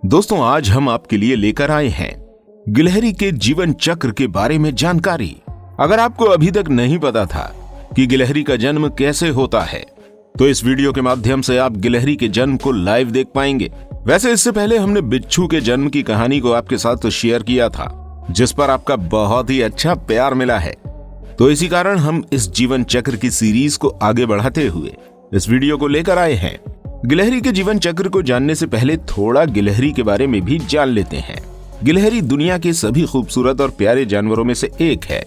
दोस्तों, आज हम आपके लिए लेकर आए हैं गिलहरी के जीवन चक्र के बारे में जानकारी। अगर आपको अभी तक नहीं पता था कि गिलहरी का जन्म कैसे होता है, तो इस वीडियो के माध्यम से आप गिलहरी के जन्म को लाइव देख पाएंगे। वैसे इससे पहले हमने बिच्छू के जन्म की कहानी को आपके साथ शेयर किया था, जिस पर आपका बहुत ही अच्छा प्यार मिला है। तो इसी कारण हम इस जीवन चक्र की सीरीज को आगे बढ़ाते हुए इस वीडियो को लेकर आए हैं। गिलहरी के जीवन चक्र को जानने से पहले थोड़ा गिलहरी के बारे में भी जान लेते हैं। गिलहरी दुनिया के सभी खूबसूरत और प्यारे जानवरों में से एक है।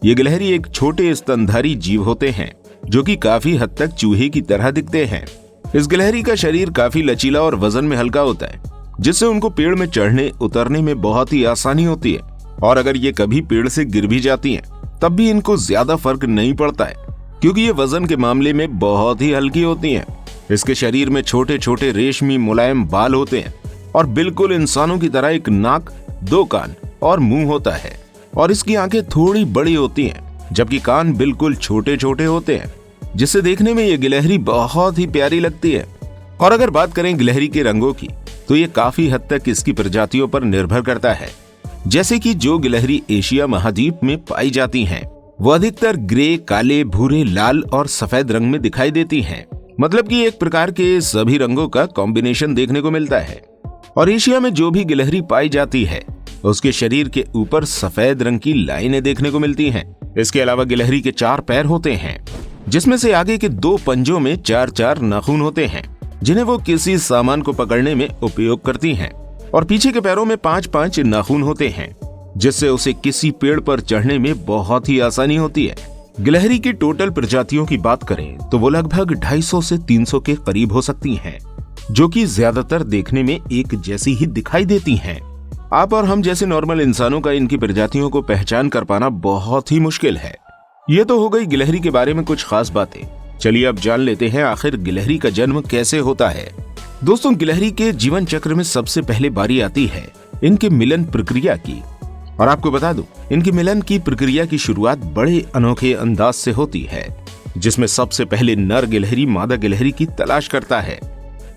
ये गिलहरी एक छोटे स्तनधारी जीव होते हैं जो कि काफी हद तक चूहे की तरह दिखते हैं। इस गिलहरी का शरीर काफी लचीला और वजन में हल्का होता है, जिससे उनको पेड़ में चढ़ने उतरने में बहुत ही आसानी होती है। और अगर ये कभी पेड़ से गिर भी जाती हैं, तब भी इनको ज्यादा फर्क नहीं पड़ता है, क्योंकि ये वजन के मामले में बहुत ही हल्की होती हैं। इसके शरीर में छोटे छोटे रेशमी मुलायम बाल होते हैं और बिल्कुल इंसानों की तरह एक नाक, दो कान और मुंह होता है। और इसकी आंखें थोड़ी बड़ी होती हैं, जबकि कान बिल्कुल छोटे छोटे होते हैं, जिससे देखने में ये गिलहरी बहुत ही प्यारी लगती है। और अगर बात करें गिलहरी के रंगों की, तो ये काफी हद तक इसकी प्रजातियों पर निर्भर करता है। जैसे कि जो गिलहरी एशिया महाद्वीप में पाई जाती हैं, वो अधिकतर ग्रे, काले, भूरे, लाल और सफेद रंग में दिखाई देती हैं। मतलब कि एक प्रकार के सभी रंगों का कॉम्बिनेशन देखने को मिलता है। और एशिया में जो भी गिलहरी पाई जाती है, उसके शरीर के ऊपर सफेद रंग की लाइनें देखने को मिलती हैं। इसके अलावा गिलहरी के 4 पैर होते हैं, जिसमें से आगे के 2 पंजों में 4-4 नाखून होते हैं, जिन्हें वो किसी सामान को पकड़ने में उपयोग करती हैं। और पीछे के पैरों में 5-5 नाखून होते हैं, जिससे उसे किसी पेड़ पर चढ़ने में बहुत ही आसानी होती है। गिलहरी की टोटल प्रजातियों की बात करें तो वो लगभग 250 से 300 के करीब हो सकती हैं, जो कि ज्यादातर देखने में एक जैसी ही दिखाई देती हैं। आप और हम जैसे नॉर्मल इंसानों का इनकी प्रजातियों को पहचान कर पाना बहुत ही मुश्किल है। ये तो हो गई गिलहरी के बारे में कुछ खास बातें। चलिए अब जान लेते हैं आखिर गिलहरी का जन्म कैसे होता है। दोस्तों, गिलहरी के जीवन चक्र में सबसे पहले बारी आती है इनके मिलन प्रक्रिया की। और आपको बता दूं, इनकी मिलन की प्रक्रिया की शुरुआत बड़े अनोखे अंदाज से होती है, जिसमें सबसे पहले नर गिलहरी मादा गिलहरी की तलाश करता है।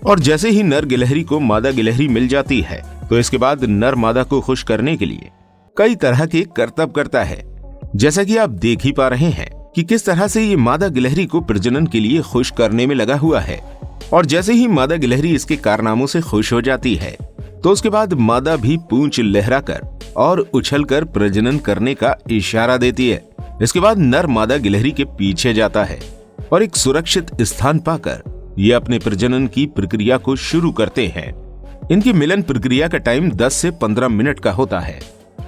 और जैसे ही नर गिलहरी को मादा गिलहरी मिल जाती है, तो इसके बाद नर मादा को खुश करने के लिए कई तरह के करतब करता है। जैसा कि आप देख ही पा रहे हैं कि किस तरह से ये मादा गिलहरी को प्रजनन के लिए खुश करने में लगा हुआ है। और जैसे ही मादा गिलहरी इसके कारनामों से खुश हो जाती है, तो उसके बाद मादा भी पूंछ लहराकर और उछलकर प्रजनन करने का इशारा देती है। इसके बाद नर मादा गिलहरी के पीछे जाता है और एक सुरक्षित स्थान पाकर ये अपने प्रजनन की प्रक्रिया को शुरू करते हैं। इनकी मिलन प्रक्रिया का टाइम 10 से 15 मिनट का होता है।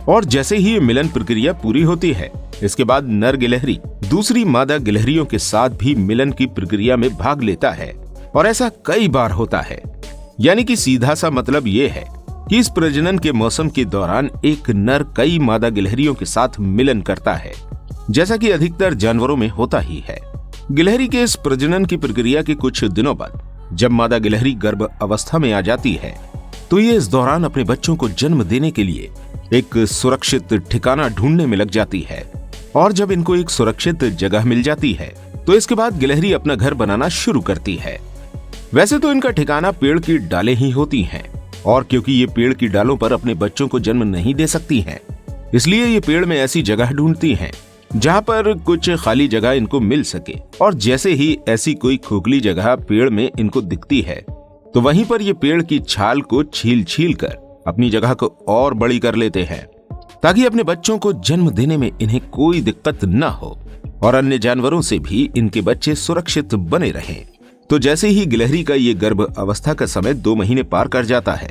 और जैसे ही ये मिलन प्रक्रिया पूरी होती है, इसके बाद नर गिलहरी दूसरी मादा गिलहरियों के साथ भी मिलन की प्रक्रिया में भाग लेता है। और ऐसा कई बार होता है। यानी कि सीधा सा मतलब ये है कि इस प्रजनन के मौसम के दौरान एक नर कई मादा गिलहरियों के साथ मिलन करता है, जैसा कि अधिकतर जानवरों में होता ही है। गिलहरी के इस प्रजनन की प्रक्रिया के कुछ दिनों बाद जब मादा गिलहरी गर्भ अवस्था में आ जाती है, तो ये इस दौरान अपने बच्चों को जन्म देने के लिए एक सुरक्षित ठिकाना ढूंढने में लग जाती है। और जब इनको एक सुरक्षित जगह मिल जाती है, तो इसके बाद गिलहरी अपना घर बनाना शुरू करती है। वैसे तो इनका ठिकाना पेड़ की डालें ही होती हैं, और क्योंकि ये पेड़ की डालों पर अपने बच्चों को जन्म नहीं दे सकती हैं, इसलिए ये पेड़ में ऐसी जगह ढूंढती हैं जहां पर कुछ खाली जगह इनको मिल सके। और जैसे ही ऐसी कोई खोखली जगह पेड़ में इनको दिखती है, तो वहीं पर ये पेड़ की छाल को छील छील कर अपनी जगह को और बड़ी कर लेते हैं, ताकि अपने बच्चों को जन्म देने में इन्हें कोई दिक्कत न हो और अन्य जानवरों से भी इनके बच्चे सुरक्षित बने रहें। तो जैसे ही गिलहरी का ये गर्भ अवस्था का समय 2 महीने पार कर जाता है,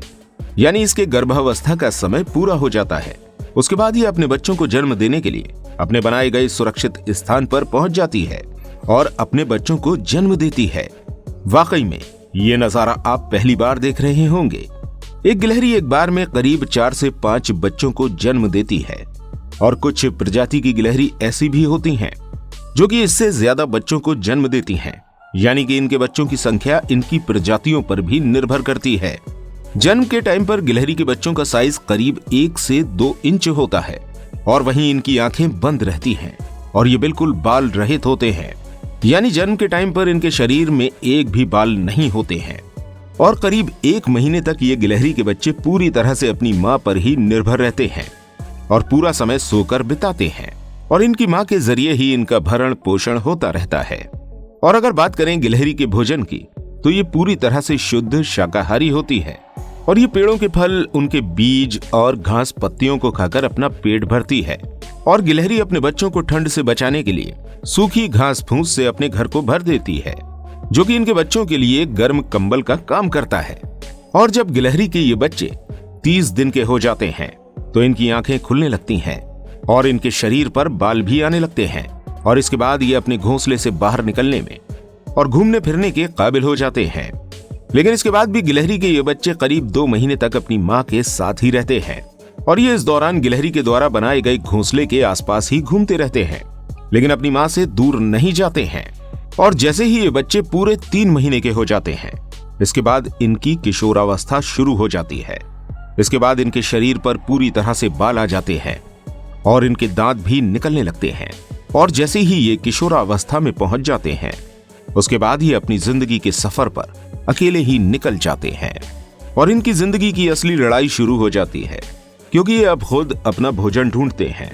यानी इसके गर्भावस्था का समय पूरा हो जाता है, उसके बाद ये अपने बच्चों को जन्म देने के लिए अपने बनाए गए सुरक्षित स्थान पर पहुंच जाती है और अपने बच्चों को जन्म देती है। वाकई में ये नजारा आप पहली बार देख रहे होंगे। एक गिलहरी एक बार में करीब 4 से 5 बच्चों को जन्म देती है। और कुछ प्रजाति की गिलहरी ऐसी भी होती हैं जो कि इससे ज्यादा बच्चों को जन्म देती हैं। यानी कि इनके बच्चों की संख्या इनकी प्रजातियों पर भी निर्भर करती है। जन्म के टाइम पर गिलहरी के बच्चों का साइज करीब 1 से 2 इंच होता है। और वहीं इनकी आंखें बंद रहती हैं और ये बिल्कुल बाल रहित होते हैं। यानी जन्म के टाइम पर इनके शरीर में एक भी बाल नहीं होते हैं। और करीब 1 महीने तक ये गिलहरी के बच्चे पूरी तरह से अपनी मां पर ही निर्भर रहते हैं और पूरा समय सोकर बिताते हैं और इनकी मां के जरिए ही इनका भरण पोषण होता रहता है। और अगर बात करें गिलहरी के भोजन की, तो ये पूरी तरह से शुद्ध शाकाहारी होती है और ये पेड़ों के फल, उनके बीज और घास पत्तियों को खाकर अपना पेट भरती है। और गिलहरी अपने बच्चों को ठंड से बचाने के लिए सूखी घास फूस से अपने घर को भर देती है, जो कि इनके बच्चों के लिए गर्म कंबल का काम करता है। और जब गिलहरी के ये बच्चे 30 दिन के हो जाते हैं तो इनकी आंखें खुलने लगती हैं और इनके शरीर पर बाल भी आने लगते हैं और इसके बाद ये अपने घोंसले से बाहर निकलने में और घूमने फिरने के काबिल हो जाते हैं। लेकिन इसके बाद भी गिलहरी के ये बच्चे करीब 2 महीने तक अपनी मां के साथ ही रहते हैं और ये इस दौरान गिलहरी के द्वारा बनाए गए घोंसले के आसपास ही घूमते रहते हैं, लेकिन अपनी मां से दूर नहीं जाते हैं। और जैसे ही ये बच्चे पूरे 3 महीने के हो जाते हैं, इसके बाद इनकी किशोरावस्था शुरू हो जाती है। इसके बाद इनके शरीर पर पूरी तरह से बाल आ जाते हैं और इनके दांत भी निकलने लगते हैं। और जैसे ही ये किशोरावस्था में पहुंच जाते हैं, उसके बाद ही अपनी जिंदगी के सफर पर अकेले ही निकल जाते हैं और इनकी जिंदगी की असली लड़ाई शुरू हो जाती है, क्योंकि ये अब खुद अपना भोजन ढूंढते हैं,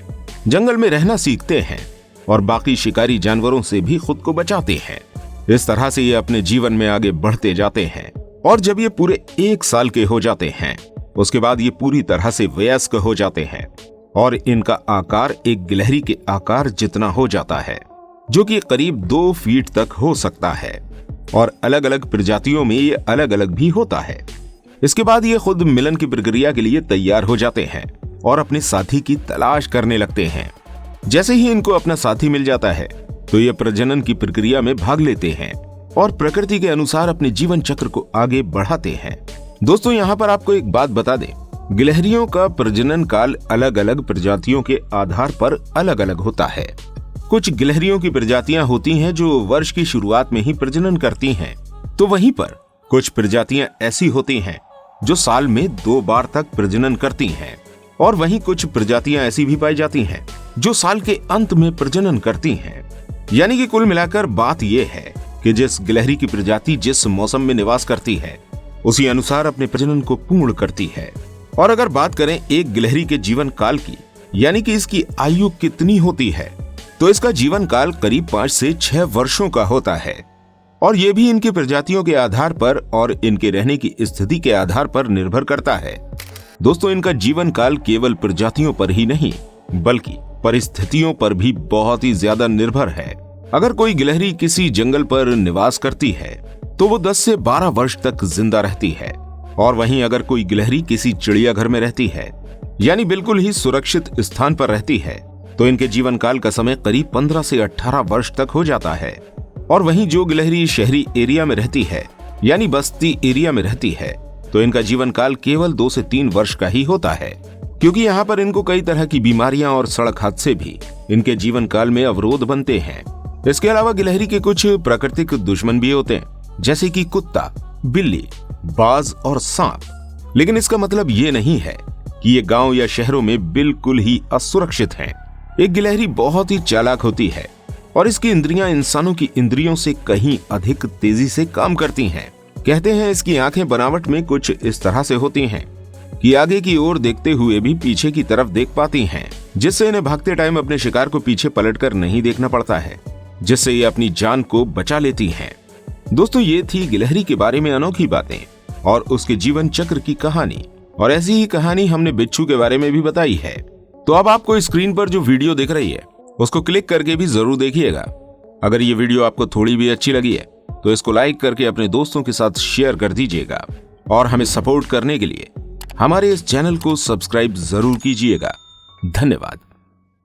जंगल में रहना सीखते हैं और बाकी शिकारी जानवरों से भी खुद को बचाते हैं। इस तरह से ये अपने जीवन में आगे बढ़ते जाते हैं और जब ये पूरे 1 साल के हो जाते हैं, उसके बाद ये पूरी तरह से वयस्क हो जाते हैं और इनका आकार एक गिलहरी के आकार जितना हो जाता है, जो कि करीब 2 फीट तक हो सकता है। और अलग अलग प्रजातियों में ये अलग अलग भी होता है। इसके बाद ये खुद मिलन की प्रक्रिया के लिए तैयार हो जाते हैं और अपने साथी की तलाश करने लगते हैं। जैसे ही इनको अपना साथी मिल जाता है तो ये प्रजनन की प्रक्रिया में भाग लेते हैं और प्रकृति के अनुसार अपने जीवन चक्र को आगे बढ़ाते हैं। दोस्तों, यहाँ पर आपको एक बात बता दें, गिलहरियों का प्रजनन काल अलग अलग प्रजातियों के आधार पर अलग अलग होता है। कुछ गिलहरियों की प्रजातियां होती हैं जो वर्ष की शुरुआत में ही प्रजनन करती हैं, तो वहीं पर कुछ प्रजातियां ऐसी होती हैं जो साल में 2 बार तक प्रजनन करती हैं और वहीं कुछ प्रजातियां ऐसी भी पाई जाती हैं जो साल के अंत में प्रजनन करती हैं। यानी कि कुल मिलाकर बात यह है कि जिस गिलहरी की प्रजाति जिस मौसम में निवास करती है, उसी अनुसार अपने प्रजनन को पूर्ण करती है। और अगर बात करें एक गिलहरी के जीवन काल की, यानी कि इसकी आयु कितनी होती है, तो इसका जीवन काल करीब 5 से 6 वर्षों का होता है और यह भी इनकी प्रजातियों के आधार पर और इनके रहने की स्थिति के आधार पर निर्भर करता है। दोस्तों, इनका जीवन काल केवल प्रजातियों पर ही नहीं बल्कि परिस्थितियों पर भी बहुत ही ज्यादा निर्भर है। अगर कोई गिलहरी किसी जंगल पर निवास करती है तो वो 10 से 12 वर्ष तक जिंदा रहती है और वहीं अगर कोई गिलहरी किसी चिड़ियाघर में रहती है, यानी बिल्कुल ही सुरक्षित स्थान पर रहती है, तो इनके जीवन काल का समय करीब 15 से 18 वर्ष तक हो जाता है। और वहीं जो गिलहरी शहरी एरिया में रहती है, यानी बस्ती एरिया में रहती है, तो इनका जीवन काल केवल 2 से 3 वर्ष का ही होता है, क्योंकि यहाँ पर इनको कई तरह की बीमारियां और सड़क हादसे भी इनके जीवन काल में अवरोध बनते हैं। इसके अलावा गिलहरी के कुछ प्राकृतिक दुश्मन भी होते हैं, जैसे कि कुत्ता, बिल्ली, बाज और सांप। लेकिन इसका मतलब ये नहीं है कि ये गांव या शहरों में बिल्कुल ही असुरक्षित हैं। एक गिलहरी बहुत ही चालाक होती है और इसकी इंद्रियां इंसानों की इंद्रियों से कहीं अधिक तेजी से काम करती हैं। कहते हैं इसकी आंखें बनावट में कुछ इस तरह से होती हैं कि आगे की ओर देखते हुए भी पीछे की तरफ देख पाती हैं, जिससे इन्हें भागते टाइम अपने शिकार को पीछे पलटकर नहीं देखना पड़ता है, जिससे ये अपनी जान को बचा लेती हैं। दोस्तों, ये थी गिलहरी के बारे में अनोखी बातें और उसके जीवन चक्र की कहानी। और ऐसी ही कहानी हमने बिच्छू के बारे में भी बताई है। तो अब आपको स्क्रीन पर जो वीडियो दिख रही है उसको क्लिक करके भी जरूर देखिएगा। अगर ये वीडियो आपको थोड़ी भी अच्छी लगी है तो इसको लाइक करके अपने दोस्तों के साथ शेयर कर दीजिएगा और हमें सपोर्ट करने के लिए हमारे इस चैनल को सब्सक्राइब जरूर कीजिएगा। धन्यवाद।